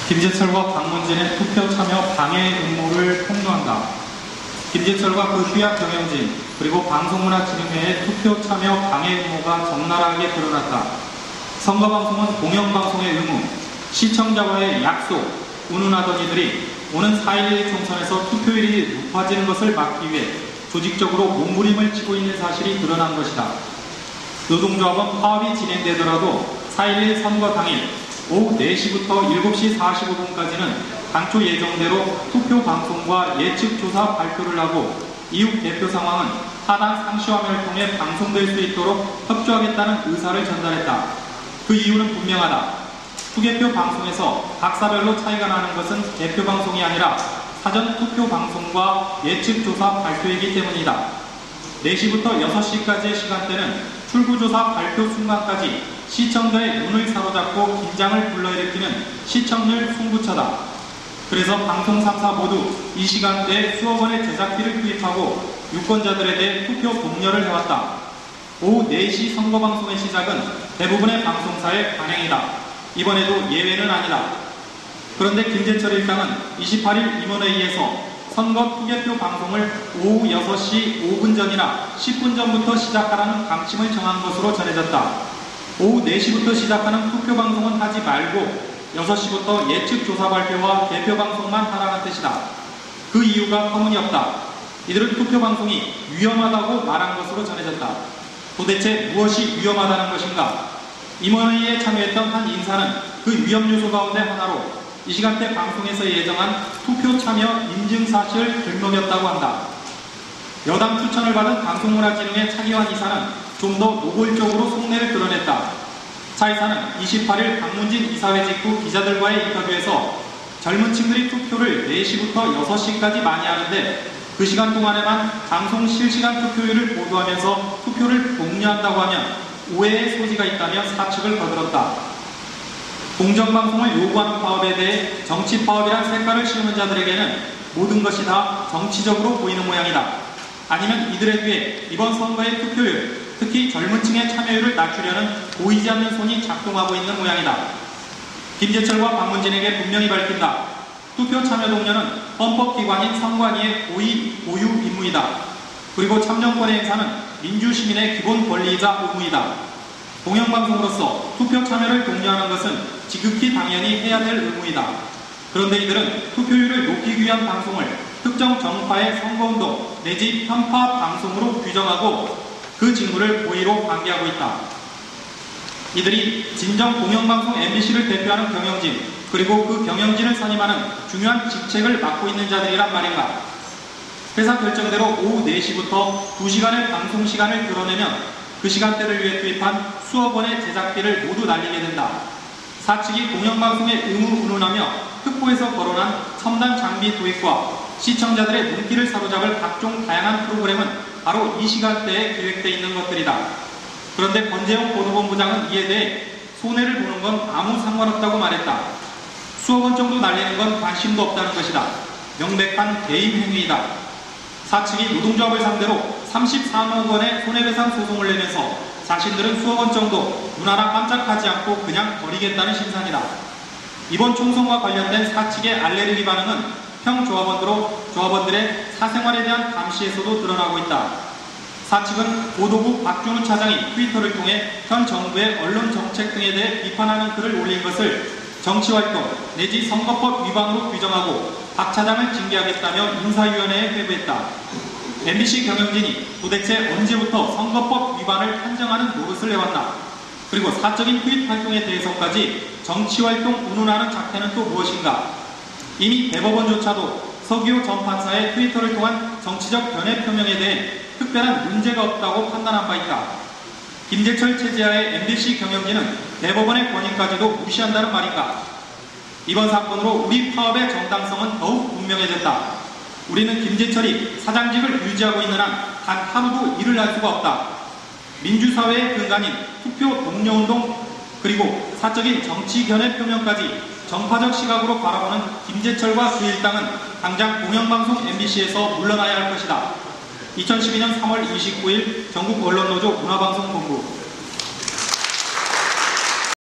김재철과 박문진의 투표 참여 방해 음모를 폭로한다. 김재철과 그 휘하 경영진 그리고 방송문화진흥회의 투표 참여 방해 음모가 적나라하게 드러났다. 선거방송은 공영방송의 의무, 시청자와의 약속, 운운하던 이들이 오는 4.11 총선에서 투표율이 높아지는 것을 막기 위해 조직적으로 몸부림을 치고 있는 사실이 드러난 것이다. 노동조합은 파업이 진행되더라도 4.11 선거 당일 오후 4시부터 7시 45분까지는 당초 예정대로 투표 방송과 예측 조사 발표를 하고 이후 개표 상황은 하단 상시화면을 통해 방송될 수 있도록 협조하겠다는 의사를 전달했다. 그 이유는 분명하다. 투개표 방송에서 각사별로 차이가 나는 것은 개표 방송이 아니라 사전 투표 방송과 예측 조사 발표이기 때문이다. 4시부터 6시까지의 시간대는 출구조사 발표 순간까지 시청자의 눈을 사로잡고 긴장을 불러일으키는 시청률 승부처다. 그래서 방송 3사 모두 이 시간대에 수억 원의 제작비를 투입하고 유권자들에 대해 투표 독려를 해왔다. 오후 4시 선거방송의 시작은 대부분의 방송사의 관행이다. 이번에도 예외는 아니다. 그런데 김재철 일당은 28일 임원회의에서 선거 투개표 방송을 오후 6시 5분 전이나 10분 전부터 시작하라는 방침을 정한 것으로 전해졌다. 오후 4시부터 시작하는 투표 방송은 하지 말고 6시부터 예측 조사 발표와 개표 방송만 하라는 뜻이다. 그 이유가 터무니없다. 이들은 투표 방송이 위험하다고 말한 것으로 전해졌다. 도대체 무엇이 위험하다는 것인가? 임원회의에 참여했던 한 인사는 그 위험 요소 가운데 하나로 이 시간대 방송에서 예정한 투표 참여 인증 사실을 들먹였다고 한다. 여당 추천을 받은 방송문화진흥회 차기환 이사는 좀 더 노골적으로 속내를 드러냈다. 차 이사는 28일 박문진 이사회 직후 기자들과의 인터뷰에서 젊은 층들이 투표를 4시부터 6시까지 많이 하는데 그 시간 동안에만 방송 실시간 투표율을 보도하면서 투표를 독려한다고 하면 오해의 소지가 있다며 사측을 거들었다. 공정방송을 요구하는 파업에 대해 정치 파업이란 색깔을 씌우는 자들에게는 모든 것이 다 정치적으로 보이는 모양이다. 아니면 이들에 비해 이번 선거의 투표율, 특히 젊은 층의 참여율을 낮추려는 보이지 않는 손이 작동하고 있는 모양이다. 김재철과 박문진에게 분명히 밝힌다. 투표 참여 독려는 헌법기관인 선관위의 고유 임무이다. 그리고 참정권의 행사는 민주시민의 기본 권리이자 의무이다. 공영방송으로서 투표 참여를 독려하는 것은 지극히 당연히 해야 될 의무이다. 그런데 이들은 투표율을 높이기 위한 방송을 특정 정파의 선거운동 내지 편파 방송으로 규정하고 그 직무를 고의로 방기하고 있다. 이들이 진정 공영방송 MBC를 대표하는 경영진 그리고 그 경영진을 선임하는 중요한 직책을 맡고 있는 자들이란 말인가. 회사 결정대로 오후 4시부터 2시간의 방송 시간을 드러내면 그 시간대를 위해 투입한 수억 원의 제작비를 모두 날리게 된다. 사측이 공영방송의 의무 운운하며 특보에서 거론한 첨단 장비 도입과 시청자들의 눈길을 사로잡을 각종 다양한 프로그램은 바로 이 시간대에 계획되어 있는 것들이다. 그런데 권재용 보도본부장은 이에 대해 손해를 보는 건 아무 상관없다고 말했다. 수억 원 정도 날리는 건 관심도 없다는 것이다. 명백한 개인 행위이다. 사측이 노동조합을 상대로 33억 원의 손해배상 소송을 내면서 자신들은 수억 원 정도 눈 하나 깜짝하지 않고 그냥 버리겠다는 심산이다. 이번 총선과 관련된 사측의 알레르기 반응은 형 조합원들의 사생활에 대한 감시에서도 드러나고 있다. 사측은 보도국 박준우 차장이 트위터를 통해 현 정부의 언론 정책 등에 대해 비판하는 글을 올린 것을 정치활동 내지 선거법 위반으로 규정하고 박 차장을 징계하겠다며 인사위원회에 회부했다. MBC 경영진이 도대체 언제부터 선거법 위반을 판정하는 노릇을 해왔나? 그리고 사적인 트윗 활동에 대해서까지 정치활동 운운하는 작태는 또 무엇인가? 이미 대법원조차도 서기호 전 판사의 트위터를 통한 정치적 변해 표명에 대해 특별한 문제가 없다고 판단한 바 있다. 김재철 체제하의 MBC 경영진은 대법원의 권위까지도 무시한다는 말인가? 이번 사건으로 우리 파업의 정당성은 더욱 분명해졌다. 우리는 김재철이 사장직을 유지하고 있는 한 단 하루도 일을 할 수가 없다. 민주사회의 근간인 투표 독려운동 그리고 사적인 정치 견해 표명까지 정파적 시각으로 바라보는 김재철과 그 일당은 당장 공영방송 MBC에서 물러나야 할 것이다. 2012년 3월 29일 전국 언론노조 문화방송본부